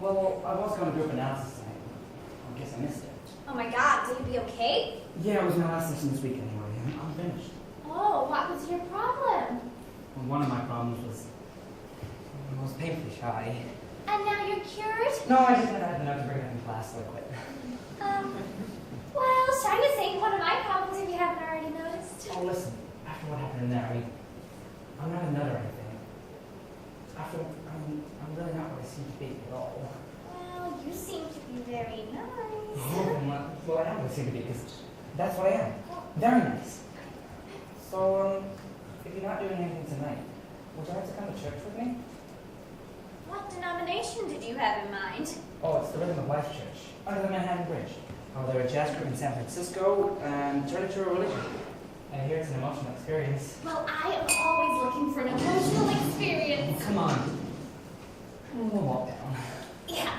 Well, I was going to group analysis tonight. I guess I missed it. Oh my god, did you be okay? Yeah, it was my last lesson this week anyway. I'm finished. Oh, what was your problem? Well, one of my problems was I was painfully shy. And now you're cured? No, I just had enough to bring it up in class, so I quit. Well, shy is ain't one of my problems if you haven't already noticed. Oh, listen, after what happened in there, I'm not a nut or anything. I'm really not what I seem to be at all. Well, you seem to be very nice. Well, I am what I seem to be, because that's what I am. Very nice. So, if you're not doing anything tonight, would you like to come to church with me? What denomination did you have in mind? Oh, it's the Rhythm of Life Church, under the Manhattan Bridge. Oh, they're a jazz group in San Francisco, and turn it to a religion. I hear it's an emotional experience. Well, I am always looking for an emotional experience. Come on. We'll walk down. Yeah.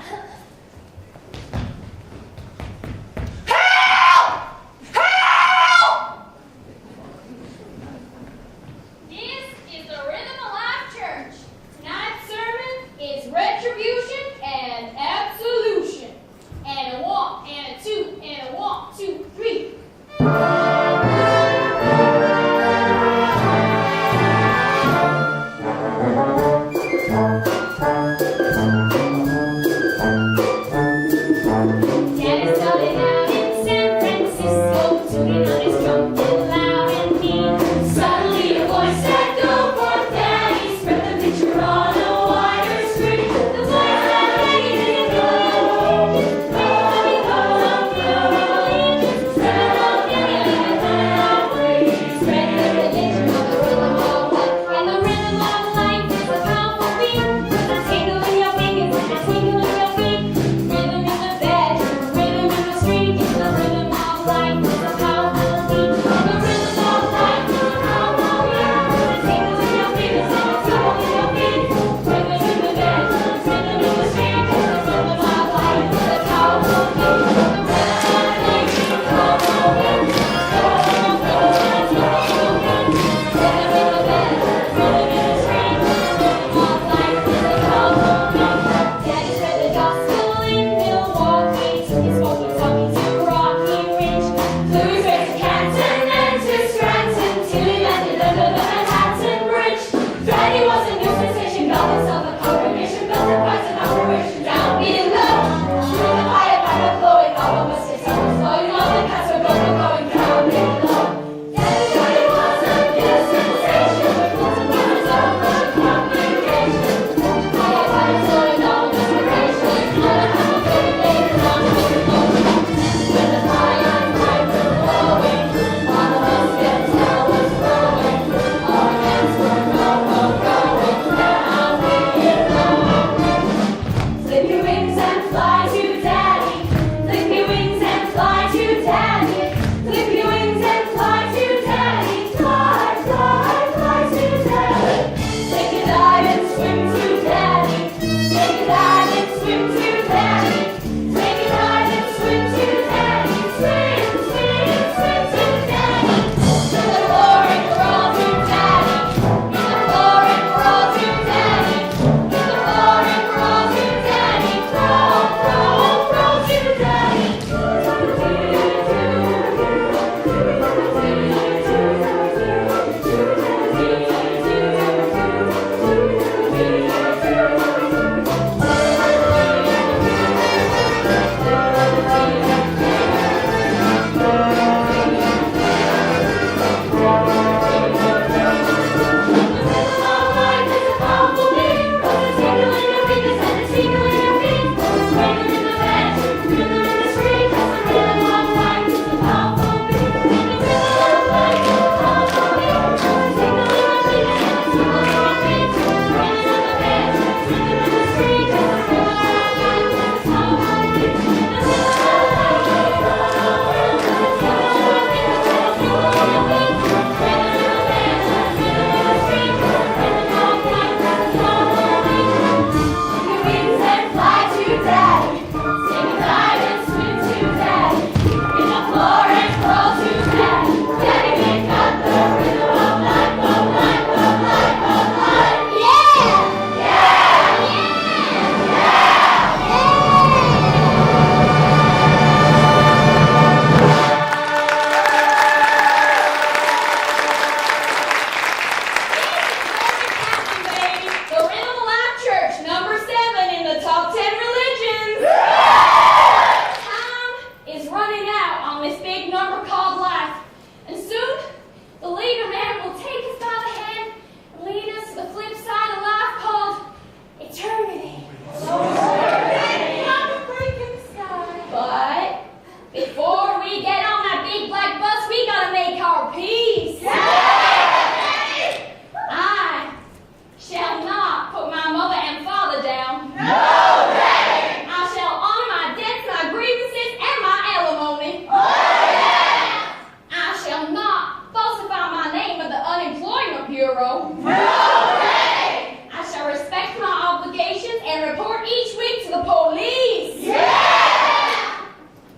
to the police! Yeah!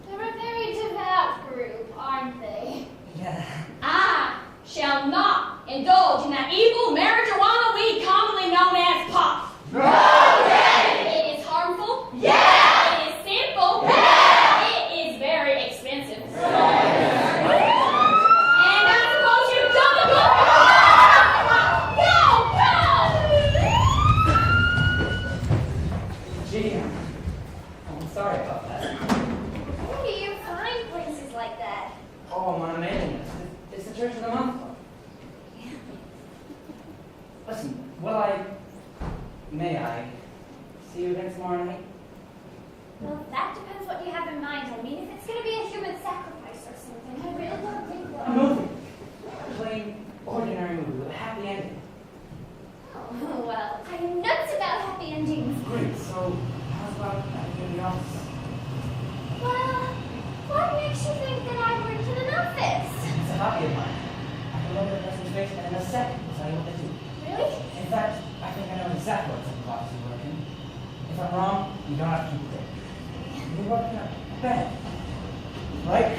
They're a very devout group, aren't they? Yeah. I shall not indulge in that evil marijuana weed commonly known as pot. Okay! It is harmful. Yeah! It is sinful. Yeah! It is very expensive. And I suppose you don't agree. Go! Gee, I'm sorry about that. Where do you find places like that? Oh, my mailing list. It's the Church of the Month Club. Listen, may I see you again tomorrow night? Well, that depends what you have in mind. I mean, if it's going to be a human sacrifice or something, I really don't think A that. movie. A plain, ordinary movie with a happy ending. Oh, well, I'm nuts about happy endings. Great, so how's about anything else? Well, what makes you think that I work in an office? It's a hobby of mine. I can look at a person's face and in a second tell you what they do. Really? In fact, I think I know exactly what type of office you work in. If I'm wrong, you don't have to keep it. You work in a bank, right?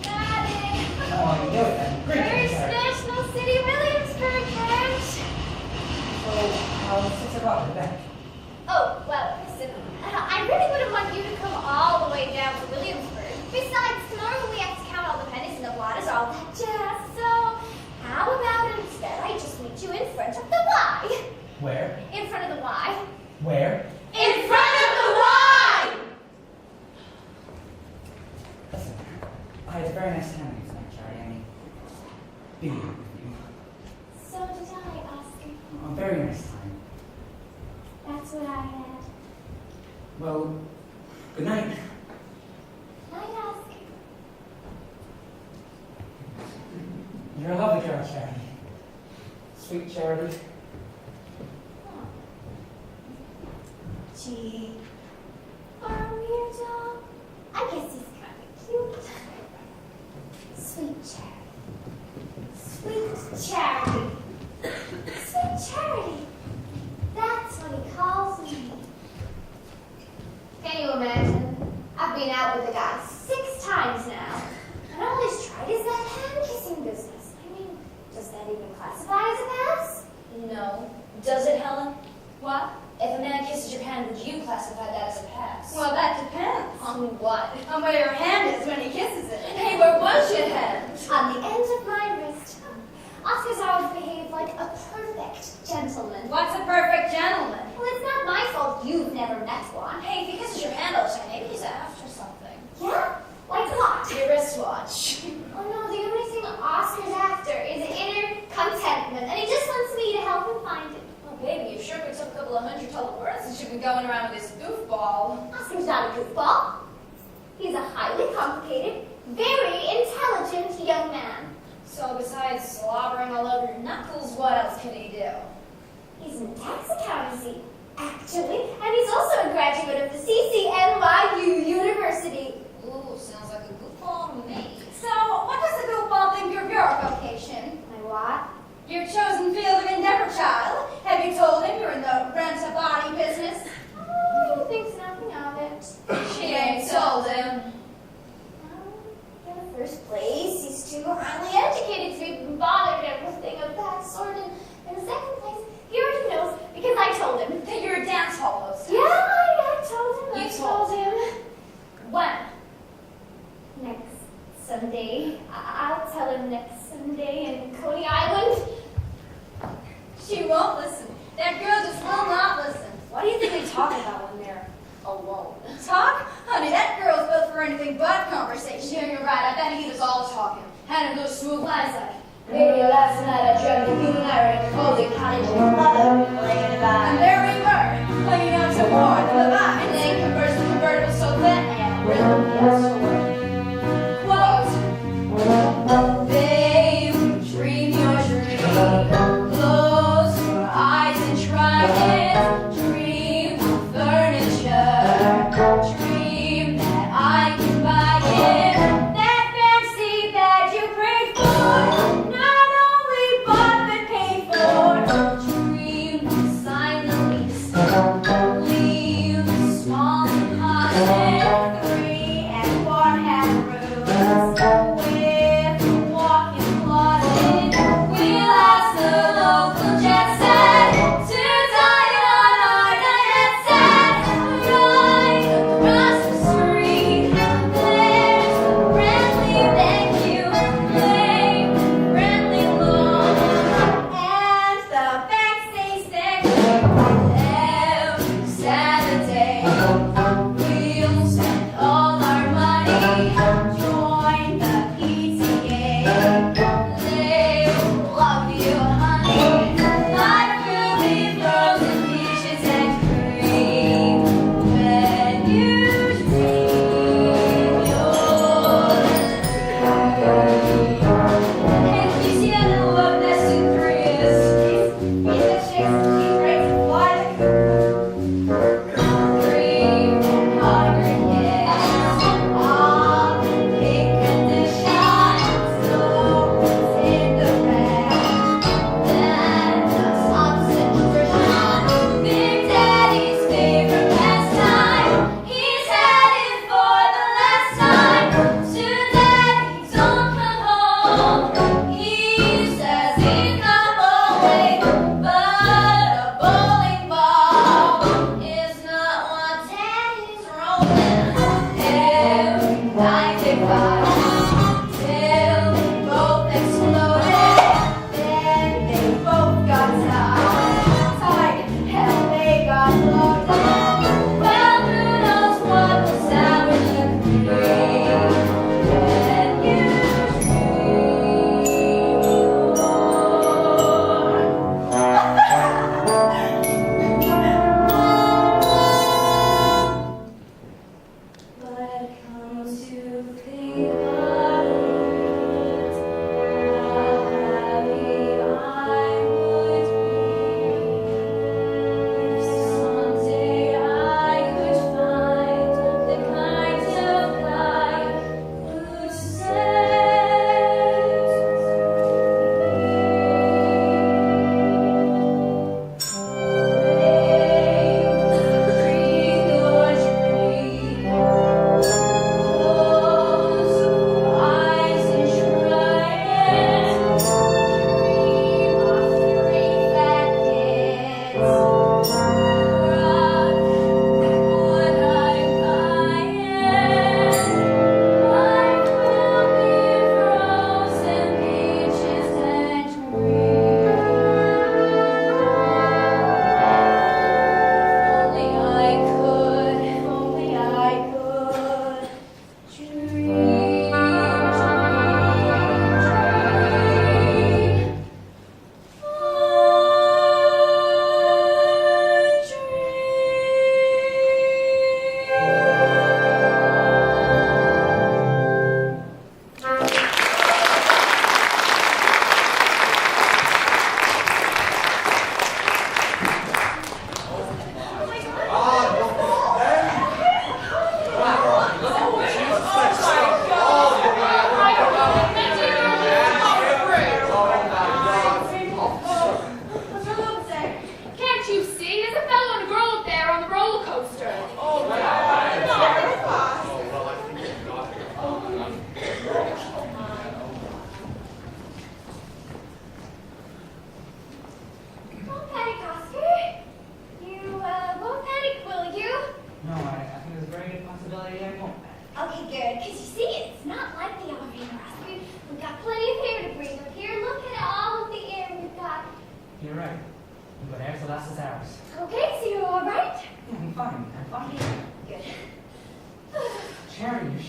Got it. Oh, you knew it then. Great. First Sorry. National City, Williamsburg, Kent. So, how's 6 o'clock at the bank? Oh, well, listen, I really wouldn't want you to come all the way down to Williamsburg. Besides, tomorrow we have to count all the pennies and the blotters, all that jazz. So, how about instead I just meet you in front of the Y? Where? In front of the Y? Where? In front of the Y! Listen, I had a very nice time with you tonight, Charlie. I mean, being with you. So did I, Oscar. A very nice time. That's what I had. Well, good night. Night, Oscar. You're a lovely girl, Charity. Sweet Charity. Oh. Gee. For a weirdo, I guess he's kind of cute. Sweet Charity. Sweet Charity. Sweet Charity. That's what he calls me. Can you imagine? I've been out with a guy 6 times now. And all he's tried is that hand-kissing business. I mean, does that even classify as a pass? No. Does it, Helen? What? If a man kisses your hand, would you classify that as a pass? Well, that depends. On what? On where your hand is when he kisses it. Hey, where was your hand? On the end of my wrist. Oscar's always behaved like a perfect gentleman. What's a perfect gentleman? Well, it's not my fault you've never met one. Hey, if he kisses your hand all the time, maybe he's after something. Yeah? Like what? Your wristwatch. Oh no, the only thing Oscar's after is inner contentment, and he just wants me to help him find it. Oh, baby, you sure picked up a couple of $100 words since you've been going around with this goofball. Oscar's not a goofball. He's a highly complicated, very intelligent young man. So besides slobbering all over your knuckles, what else can he do? He's in tax accountancy, actually, and he's also a graduate of the CCNYU University. Ooh, sounds like a goofball to me. So, what does the goofball think of your vocation? My what? Your chosen field of endeavor, child. Have you told him you're in the rent-a-body business? Oh, he thinks nothing of it. She ain't told him. In the first place, he's too highly educated to even bother everything of that sort. And in the second place, he already knows because I told him. That you're a dance hall host. Yeah, I told him. You I told him. When? Next Sunday. I'll tell him next Sunday in Coney Island. She won't listen. That girl just will not listen. What do you think they talk about when they're alone? Talk? Honey, that girl's built for anything but conversation. Yeah, you're right. I bet he does all the talking. Had him go smooth lines like, maybe last night I dreamt of you and I were in a cozy cottage with mother playing a vibe. And there we were, clinging out to more than the vine. And then converts the convertible so that and rhythm, yes, sure. Quote, babe, dream your dream. Close your eyes and try it. Dream of furniture. Dream that I can buy it. That fancy that you prayed for. Not only bought but paid for. Dream silently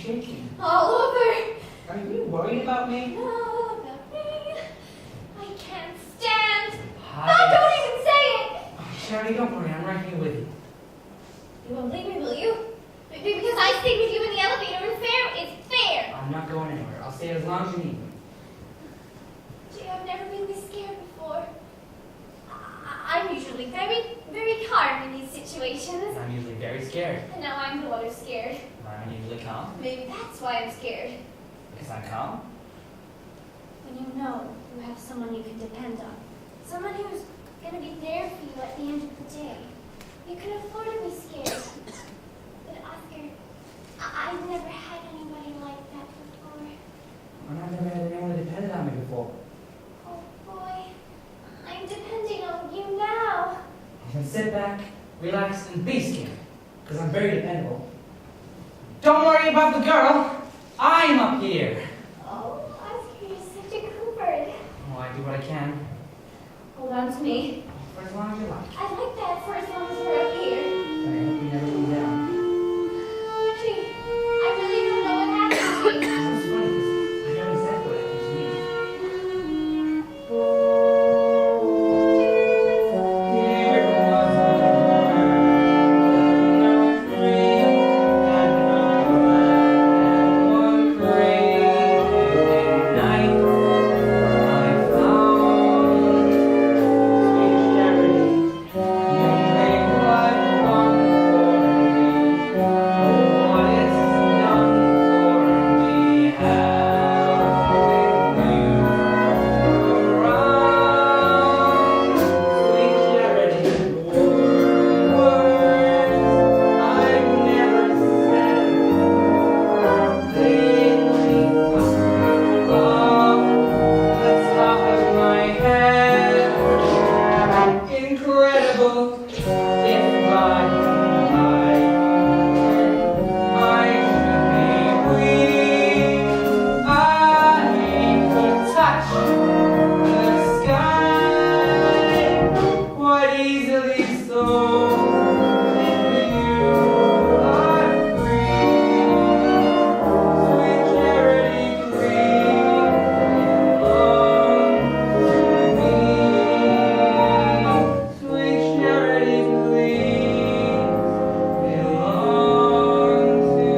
shaking? All over. Are you worried about me? No, about me. I can't stand. Hi. No, don't even say it. Oh, Charity, don't worry. I'm right here with you. You won't leave me, will you? Because I stayed with you in the elevator, and fair is fair. I'm not going anywhere. I'll stay as long as you need me. Gee, I've never been this scared before. I'm usually very, very calm in these situations. I'm usually very scared. And now I'm the one who's scared. I'm usually calm. Maybe that's why I'm scared. Because I'm calm. When you know you have someone you can depend on. Someone who's going to be there for you at the end of the day. You can afford to be scared. But Oscar, I've never had anybody like that before. And I've never had anyone that depended on me before. Oh boy, I'm depending on you now. Then sit back, relax, and be scared. Because I'm very dependable. Don't worry about the girl. I'm up here. Oh, Oscar, you're such a Cooper. Oh, I do what I can. Hold on to me. For as long as you like. I like that for as long as we're up here. But I hope you never come down. Gee, I really don't know what happened to you. That's funny, because I know exactly what happened to me. Here was a no dream and no plan. One crazy night, I found sweet Charity. You make life fun for me. Oh, what it's done for me. Having you around, sweet Charity. Words I've never said. Lately, off the top of my head. Incredible, if I should be weak. I could touch the sky quite easily, so if you are free, sweet Charity, please belong to me. Sweet Charity, please belong to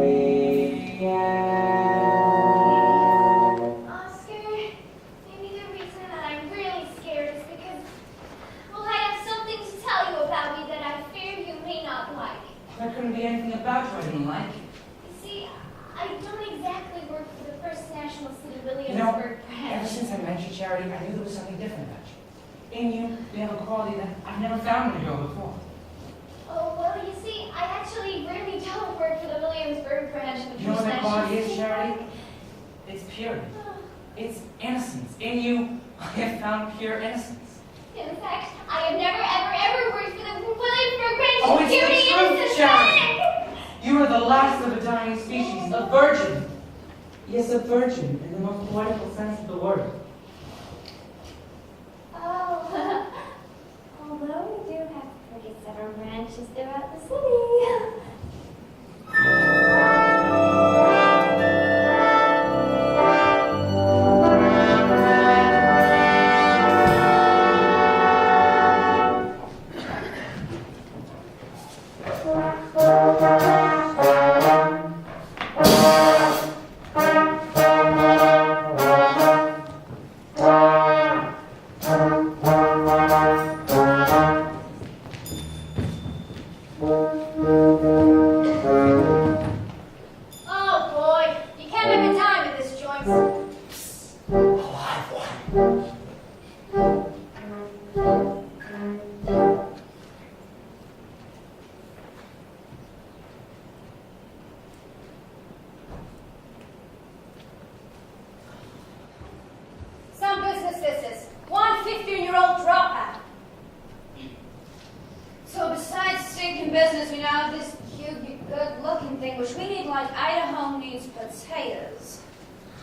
me. Oscar, maybe the reason that I'm really scared is because, well, I have something to tell you about me that I fear you may not like. There couldn't be anything about you I didn't like. You see, I don't exactly work for the First National City You know, Williamsburg ever branch. since I met you, Charity, I knew there was something different about you. In you, you have a quality that I've never found in a girl before. Oh, well, you see, I actually really don't work for the Williamsburg branch of the You know what First that National quality is, City Charity? Bank. It's purity. Oh. It's innocence. In you, I have found pure innocence. In fact, I have never, ever worked for the Williamsburg branch Oh, of it's the Purity truth, Innocence Sharon. Bank. You are the last of a dying species, a virgin. Yes, a virgin in the most poetical sense of the word. Oh, although we do have pretty several branches throughout the city. Oh boy, you can't have a dime at this joint. Alive one. Some business this is. One 15-year-old dropout. So besides stinking business, we now have this cute, good-looking thing, which we need like Idaho needs potatoes.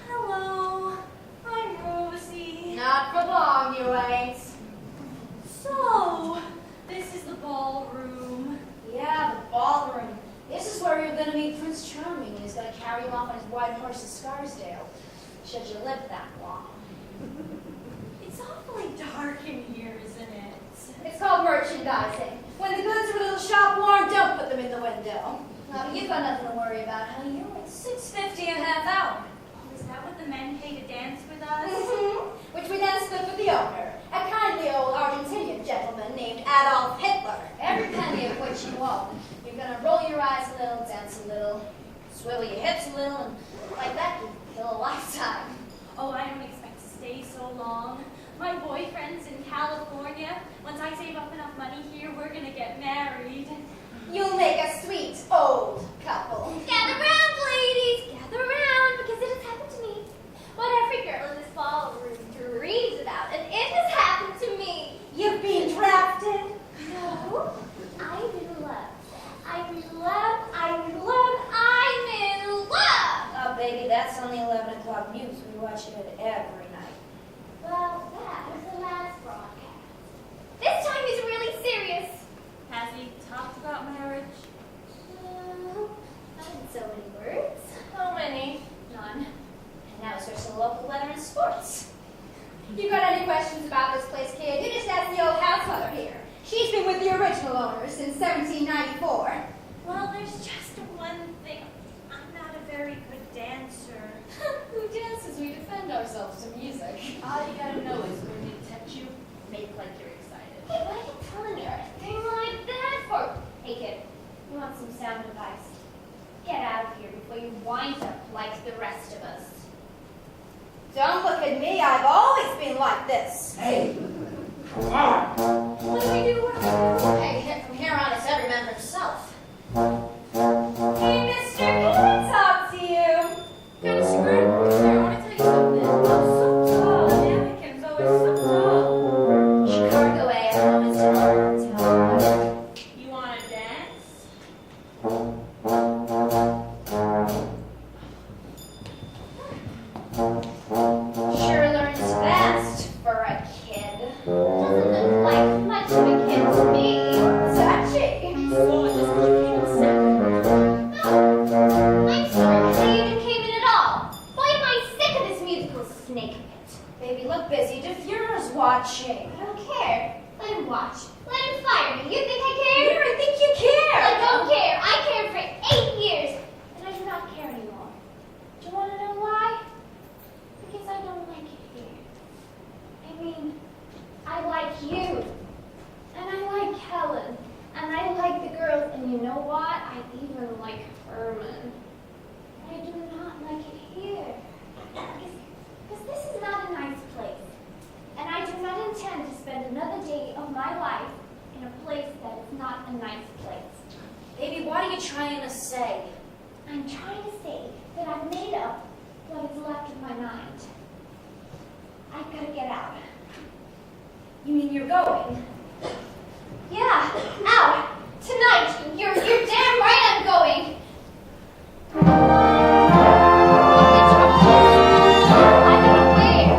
Hello, I'm Rosie. Not for long, you ain't. So, this is the ballroom. Yeah, the ballroom. This is where you're gonna meet Prince Charming. He's gonna riding off on his white horse to Scarsdale. Should you live that long? It's awfully dark in here, isn't it? It's called merchandising. When the goods are a little shop worn, don't put them in the window. Now, you've got nothing to worry about, honey. You're like $6.50 a half hour. Is that what the men pay to dance with us? Which we then split with the owner, a kindly old Argentinian gentleman named Adolf Hitler. Every penny of which you own. You're gonna roll your eyes a little, dance a little, swivel your hips a little, and like that you kill a lifetime. Oh, I don't expect to stay so long. My boyfriend's in California. Once I save up enough money here, we're gonna get married. You'll make a sweet old couple. Gather round, ladies! Gather round, because it has happened to me. What every girl in this ballroom dreams about, and it has happened to me. You've been drafted. No, I'm in love. I'm in love, I'm in love, I'm in love! Oh, baby, that's on the 11 o'clock news. We watch it every night. Well, that was the last broadcast. This time he's really serious. Has he talked about marriage? Not in so many words. How many? None. And now switch to local weather and sports. You got any questions about this place, kid? You just ask the old house mother here. She's been with the original owner since 1794. Well, there's just one thing. I'm not a very good dancer. Who dances? We defend ourselves to music. All you gotta know is when they touch you, make like you're excited. Hey, what are you telling her a thing like that for? Hey, kid, you want some sound advice? Get out of here before you wind up like the rest of us. Don't look at me. I've always been like this. Hey! Come on! What do we do? What do we do? Hey, from here on, it's every man for himself. Hey, mister, can I talk to you? Got a skirt here. I want to tell you something. I'm so tall. Anakin's always so tall. Chicago A.M. is hard. You want to dance? Sure learns fast for a kid. Doesn't look like much of a kid to me. Touchy. So it just became a second. I'm sorry they even came in at all. Boy, am I sick of this musical snake pit. Baby, look busy. DeFuhrer's watching. I don't care. Let him watch. Let him fire me. You think I care? Here, I think you care. I don't care. I cared for 8 years, and I do not care anymore. Do you want to know why? Because I don't like it here. I mean, I like you, and I like Helen, and I like the girls, and you know what? I even like Herman. I do not like it here. Because this is not a nice place. And I do not intend to spend another day of my life in a place that is not a nice place. Baby, what are you trying to say? I'm trying to say that I've made up what is left of my mind. I've got to get out. You mean you're going? Yeah, out. Tonight. You're damn right I'm going. What the trouble is, I don't know where.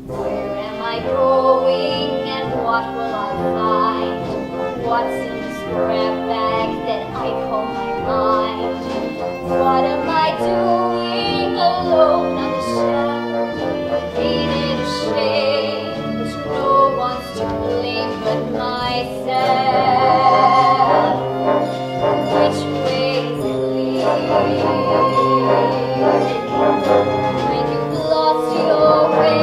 Where am I going and what will I find? What's in the scrap bag that I call my mind? What am I doing alone on the shelf? Ain't it a shame that no one's to blame but myself? Which way is it lead? When you've lost your way,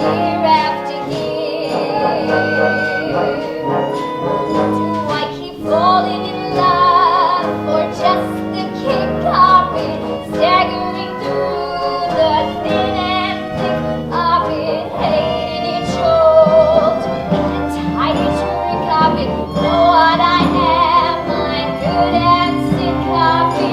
year after year, do I keep falling in love, or just the kick of it, staggering through the thin and thick of it, hating each old, the tiny trick of it? Know what I am, I'm good and sick of it.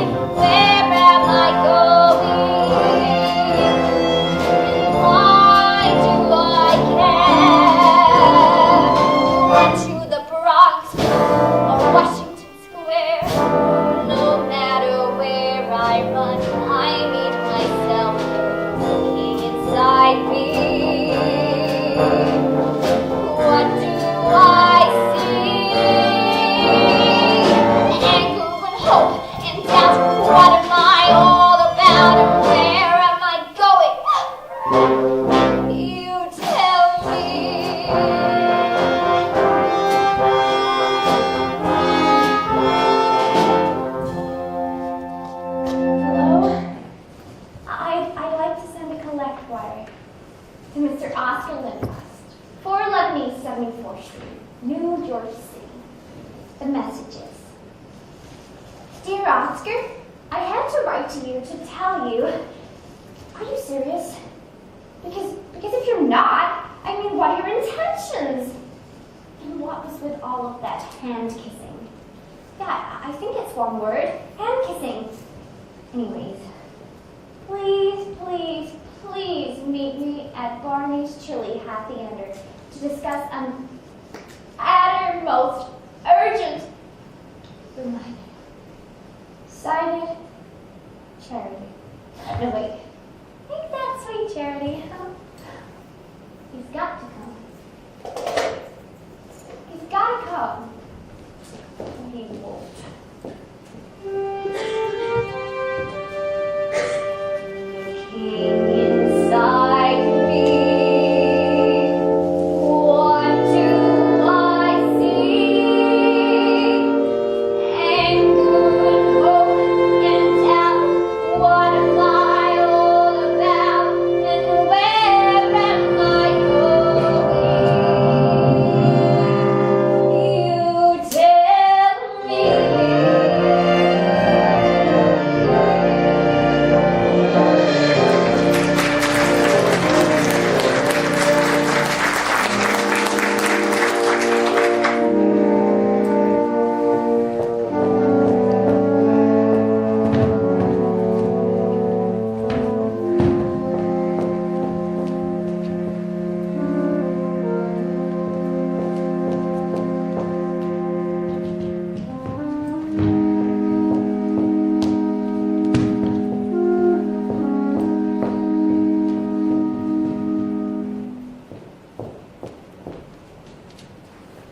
Dear Oscar, I had to write to you to tell you. Are you serious? Because if you're not, I mean, what are your intentions? And what was with all of that hand kissing? Yeah, I think it's one word. Hand kissing. Anyways, please meet me at Barney's Chili Happy Ender to discuss an uttermost urgent reminder. Signed, Charity. No, wait. Ain't that sweet, Charity? He's got to come. He's got to come. He won't. King inside me, what do I see? Anger and hope and doubt. What am I all about? And where am I going? You tell me.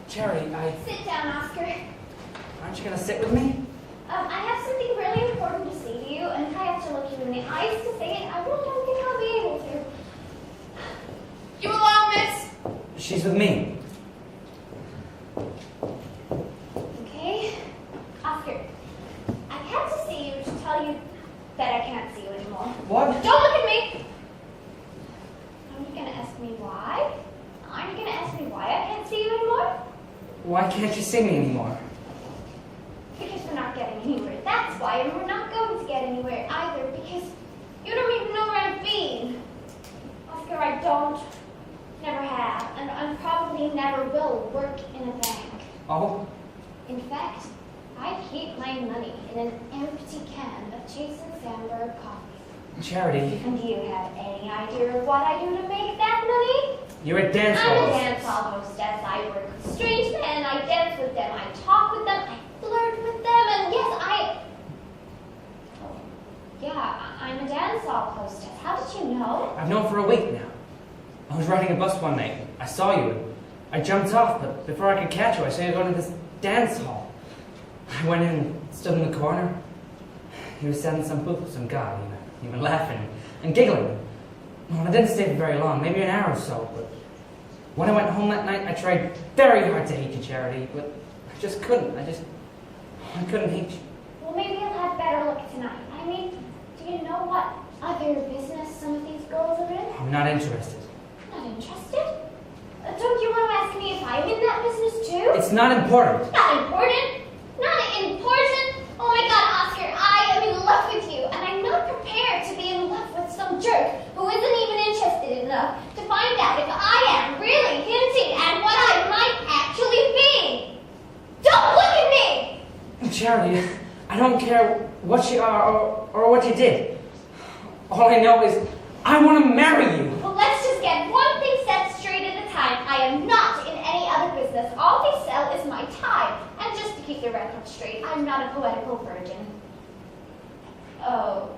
Charity, Sit down, Oscar. aren't you gonna sit with me? I have something really important to say to you, and if I have to look you in the eyes to say it, I really don't think I'll be able to. You alone, miss? She's with me. Okay? Oscar, I had to see you to tell you that I can't see you anymore. What? Don't look at me! Aren't you gonna ask me why? Aren't you gonna ask me why I can't see you anymore? Why can't you see me anymore? Because we're not getting anywhere. That's why, and we're not going to get anywhere either, because you don't even know where I've been. Oscar, I don't, never have, and probably never will work in a bank. Oh? In fact, I keep my money in an empty can of Jason Sandberg coffee. Charity, And do you have any idea of what I do to make that money? you're a dance I'm a hall. dance hall hostess. I work with strange men. I dance with them. I talk with them. I flirt with them. And yes, I'm a dance hall hostess. How did you know? I've known for a week now. I was riding a bus one night. I saw you. I jumped off, but before I could catch you, I saw you going to this dance hall. I went in and stood in the corner. He was selling some book with some guy. He was laughing and giggling. Well, I didn't stay for very long, maybe an hour or so, but when I went home that night, I tried very hard to hate you, Charity, but I just couldn't. I couldn't hate you. Well, maybe I'll have better luck tonight. I mean, do you know what other business some of these girls are in? I'm not interested. Not interested? Don't you want to ask me if I'm in that business too? It's not important. Not important. Not important. Oh my God, Oscar, I am in love with you, and I'm not prepared to be in love with some jerk who isn't even interested enough to find out if I am really hinting at what I might actually be. Don't look at me! Charity, I don't care what you are or what you did. All I know is I want to marry you. Well, let's just get one thing set straight at a time. I am not in any other business. All they sell is my time. And just to keep the record straight, I'm not a poetical virgin. Oh.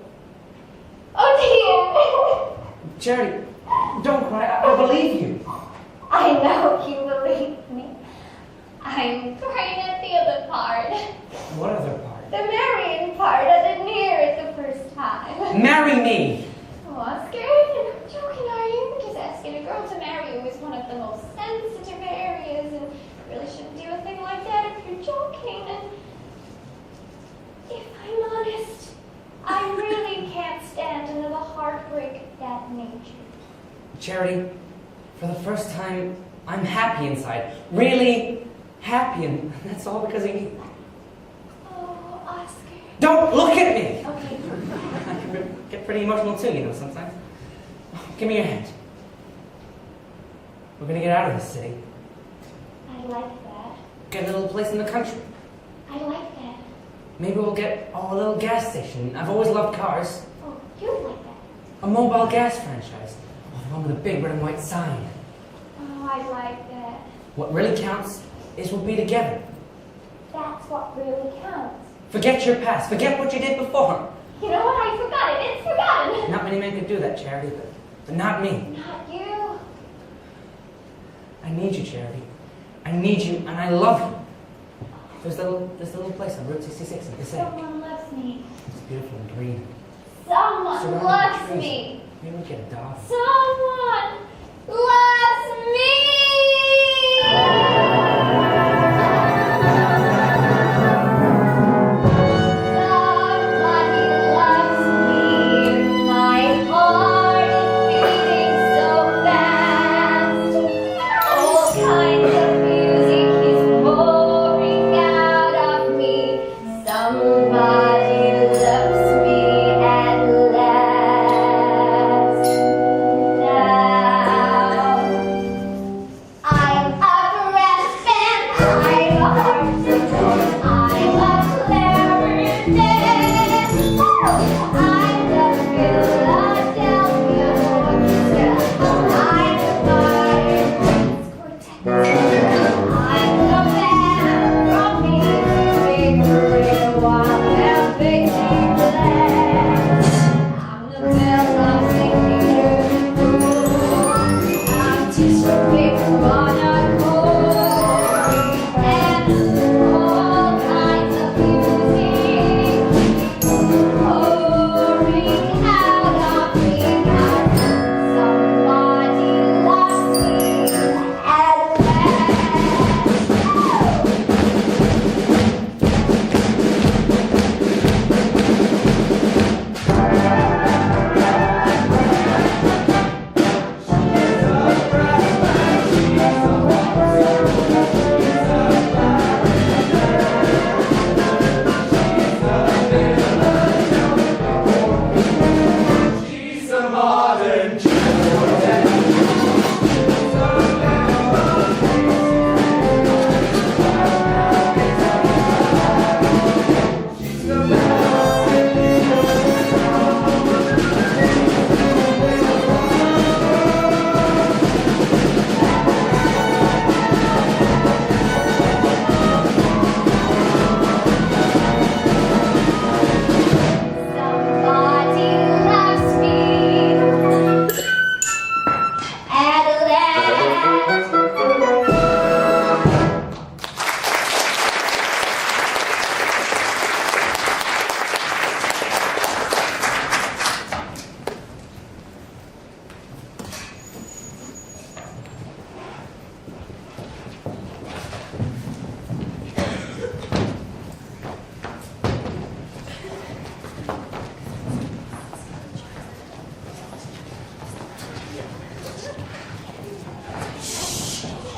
Oh dear. Charity, don't cry. I believe you. I know you believe me. I'm crying at the other part. What other part? The marrying part. I didn't hear it the first time. Marry me. Oh, Oscar, you're not joking, are you? Because asking a girl to marry you is one of the most sensitive areas, and you really shouldn't do a thing like that if you're joking. And if I'm honest, I really can't stand another heartbreak of that nature. Charity, for the first time, I'm happy inside. Really happy, and that's all because of you. Oh, Oscar, Don't look at me! Okay. I get pretty emotional too, you know, sometimes. Give me your hand. We're gonna get out of this city. I like that. Get a little place in the country. I like that. Maybe we'll get a little gas station. I've always loved cars. Oh, you like that. A mobile gas franchise. Oh, the one with a big red and white sign. Oh, I like that. What really counts is we'll be together. That's what really counts. Forget your past. Forget what you did before. You know what? I forgot it. It's forgotten. Not many men could do that, Charity, but not me. Not you. I need you, Charity. I need you, and I love you. There's a little place on Route 66 in Passaic. Someone loves me. It's beautiful and green. Someone Surrounded by loves trees. me. Maybe we get a dog. Someone loves me. Somebody loves me. My heart is beating so fast. All kinds of music is pouring out of me. Somebody loves me at last. Now I'm a breath and I'm a heart to hold. I'm a clarinet. I'm the Philadelphia Orchestra. I'm the Modern Quartet. I'm the man from Hickory, wild and big glad. I'm the bell of St. Peter's. I'm just a big monocle. And all kinds of music pouring out of me. Somebody loves me at last. She's a modern Somebody loves me at last.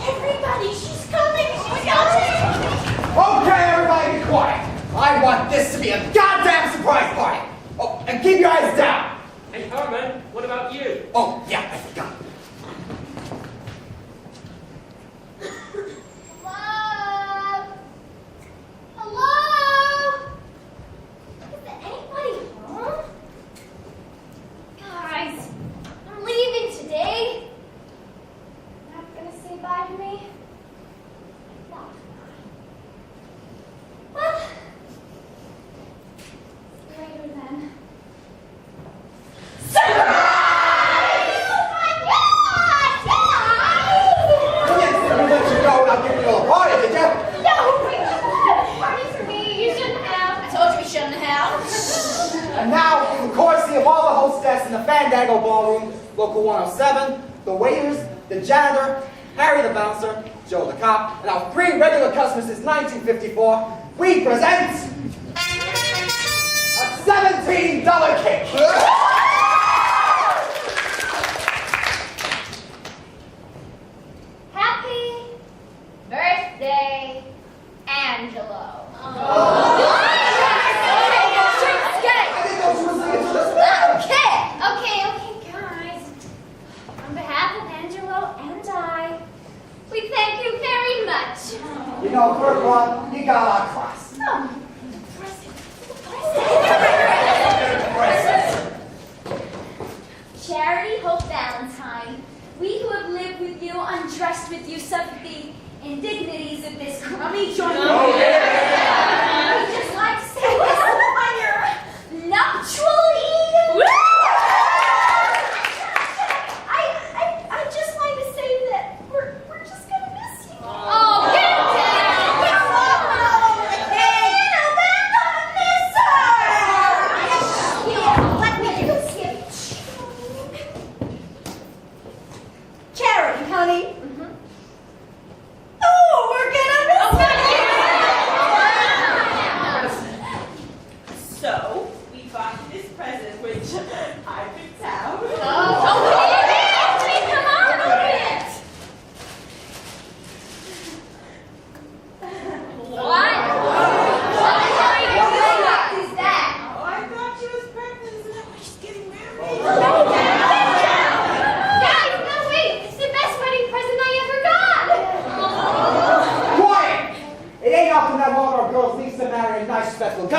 Everybody, she's coming. She's coming. Okay, everybody be quiet. I want this to be a goddamn surprise party. Oh, and keep your eyes down. Hey, Herman, what about you? Oh, yeah, I forgot. Hello? Hello? Is there anybody home? Guys, I'm leaving today. Not gonna say bye to me? I thought not. Well, see you later then. Oh my God, guys! Yes, we let you go without giving you a party, did you? No, party for me. You shouldn't have. I told you we shouldn't have. And now, in courtesy of all the hostess in the Fandango Ballroom, Local 107, the waiters, the janitor, Harry the bouncer, Joe the cop, and our 3 regular customers since 1954, we present a $17 cake. Happy birthday, Angelo.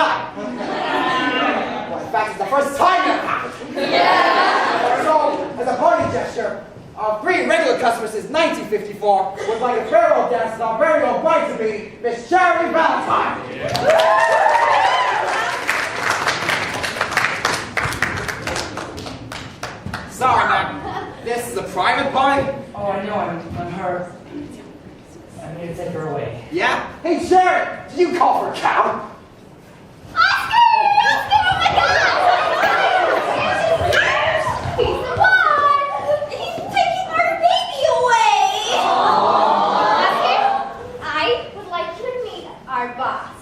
time. Well, in fact, it's the first time that happened. So, as a party gesture, our three regular customers since 1954 would like a farewell dance with our very own bride-to-be, Miss Charity Valentine. Sorry, ma'am. This is a private party. Oh, I know, I'm her. I'm going to take her away. Yeah? Hey, Sherry, did you call for a cow? Oscar! Oscar! Oh my God! He's the one! He's taking our baby away! Oscar, I would like you to meet our boss,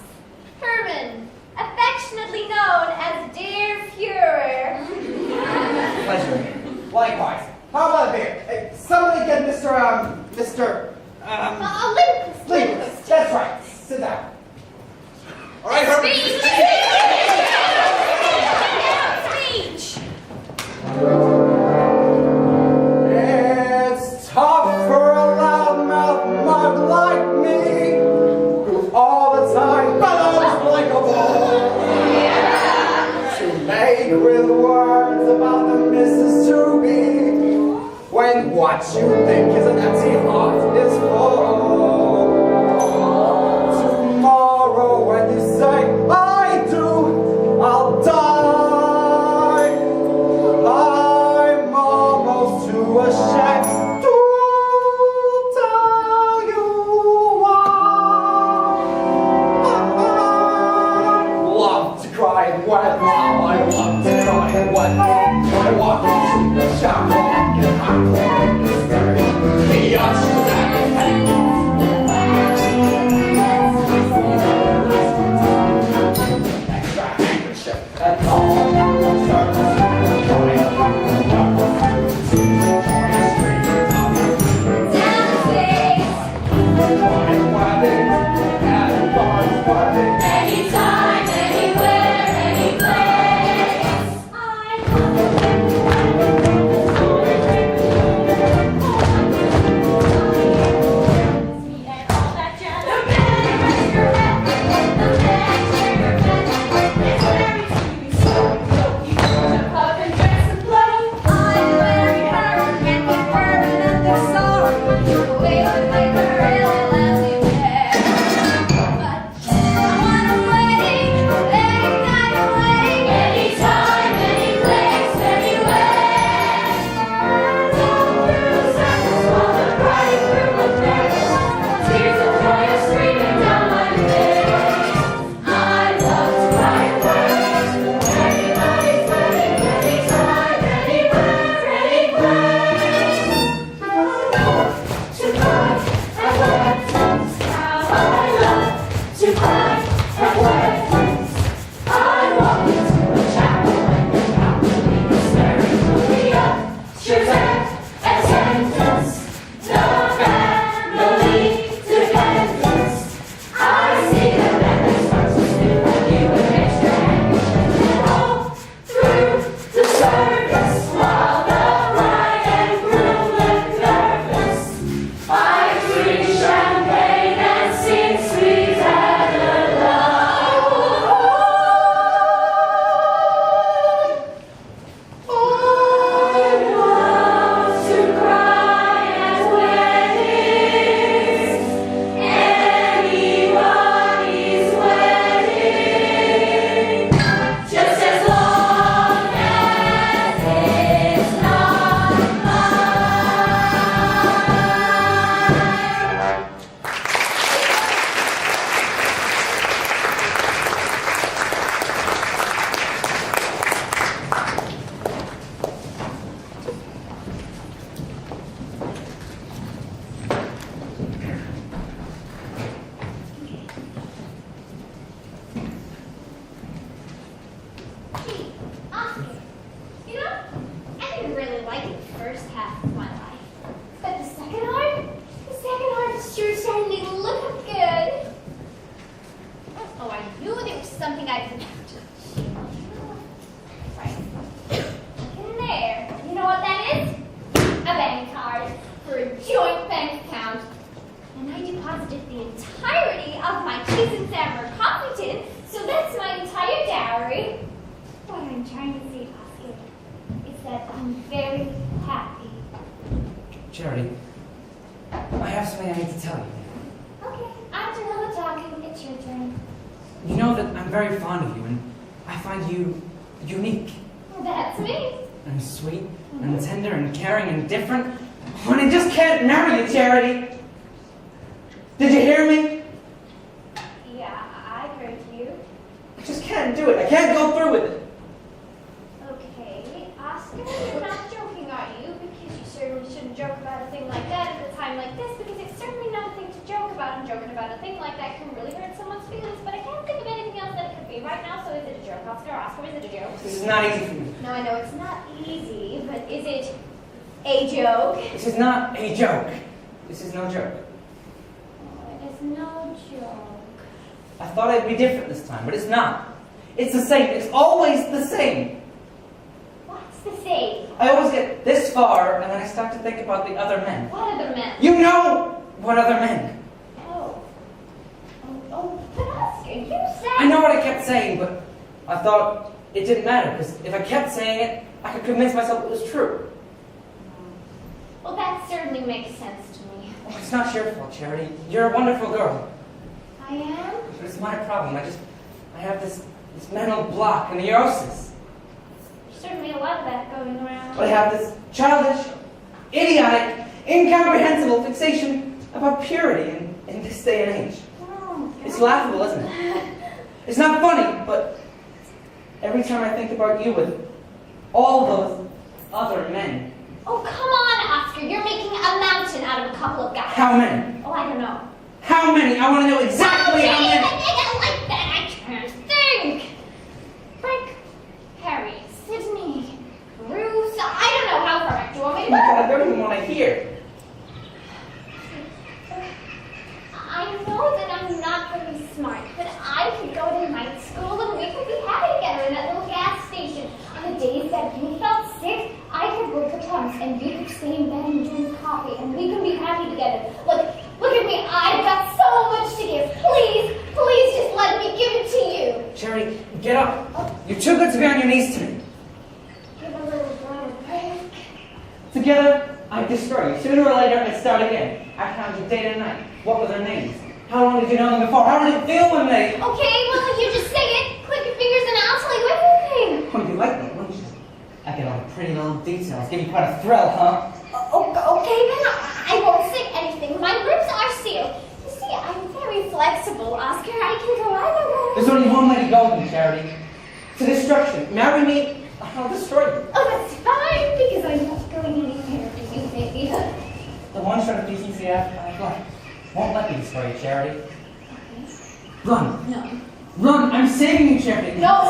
Herman, affectionately known as Der Fuhrer. Pleasure. Likewise. How about a beer? Hey, somebody get Mr. Lindquist. That's right. Sit down. All right, Herman. Speech! It's tough for a loudmouth mug like me, who all the time bellows like a bull, to make with words about the missus to be, when what you think is an empty heart is full. Tomorrow when you say I do, I'll die. I'm almost too ashamed to tell you why. I love to cry and what? I love to cry and what? I walk into the shop and I'm staring. The ushers at the extra handkerchief and all. Anytime, anywhere, any place. something I can do. Right. Look in there. You know what that is? A bank card for a joint bank account. And I deposited the entirety of my cheese and San Coffeeton, so that's my entire I'm very happy. Charity, I have something I need to tell you. Okay, after all the talking, it's your turn. You know that I'm very fond of you, and I find you unique. That's me. And sweet, and tender, and caring, and different. And I just can't marry you, Charity. Did you hear me? Yeah, I heard you. I just can't do it. I can't go through with it. Okay, Oscar, you're not joking, are you? Because you certainly shouldn't joke about a thing like that at a time like this, because it's certainly nothing to joke about, and joking about a thing like that can really hurt someone's feelings, but I can't think of anything else that it could be right now, so is it a joke, Oscar? Oscar, is it a joke? This is not easy for me. No, I know it's not easy, but is it a joke? This is not a joke. This is no joke. Oh, it is no joke. I thought it'd be different this time, but it's not. It's the same. It's always the same. What's the same? I always get this far, and then I start to think about the other men. What other men? You know what other men? But Oscar, you said... I know what I kept saying, but I thought it didn't matter, because if I kept saying it, I could convince myself it was true. Well, that certainly makes sense to me. Oh, it's not your fault, Charity. You're a wonderful girl. I am? But it's my problem. I have this mental block, a neurosis. There's certainly a lot of that going around. I have this childish, idiotic, incomprehensible fixation about purity in this day and age. Oh, It's laughable, isn't it? It's not funny, but every time I think about you with all those other men. Oh, come on, Oscar. You're making a mountain out of a couple of guys. How many? Oh, I don't know. How many? I want to know exactly how Okay, many. I don't like that. I can't think. Frank, Harry, Sydney, Bruce. I don't know how far. Do you want me Oh to my go? God, I don't even want to hear. I know that I'm not very smart, but I could go to night school and we could be happy together in that little gas station. On the days that you felt sick, I could work attempts and you could stay in bed and drink coffee and we could be happy together. Look at me. I've got so much to give. Please just let me give it to you. Charity, get up. You're too good to be on your knees to me. Give a little brother a break. Together, I'd destroy you. Sooner or later, I'd start again. I found you day and night. What were their names? How long did you know them before? How did it feel when they... Okay, well, you just say it. Click your fingers and I'll tell you everything. Oh, you like that, don't you? I get all the pretty little details. Give you quite a thrill, huh? Okay, then I won't say anything. My lips are sealed. You see, I'm very flexible, Oscar. I can go either way. There's only one way to go then, Charity. To destruction. Marry me, I'll destroy you. Oh, that's fine, because I'm not going anywhere with you, baby. The one shot of DCCF, won't let me destroy you, Charity. Run. No. Run! I'm saving you, Charity. No,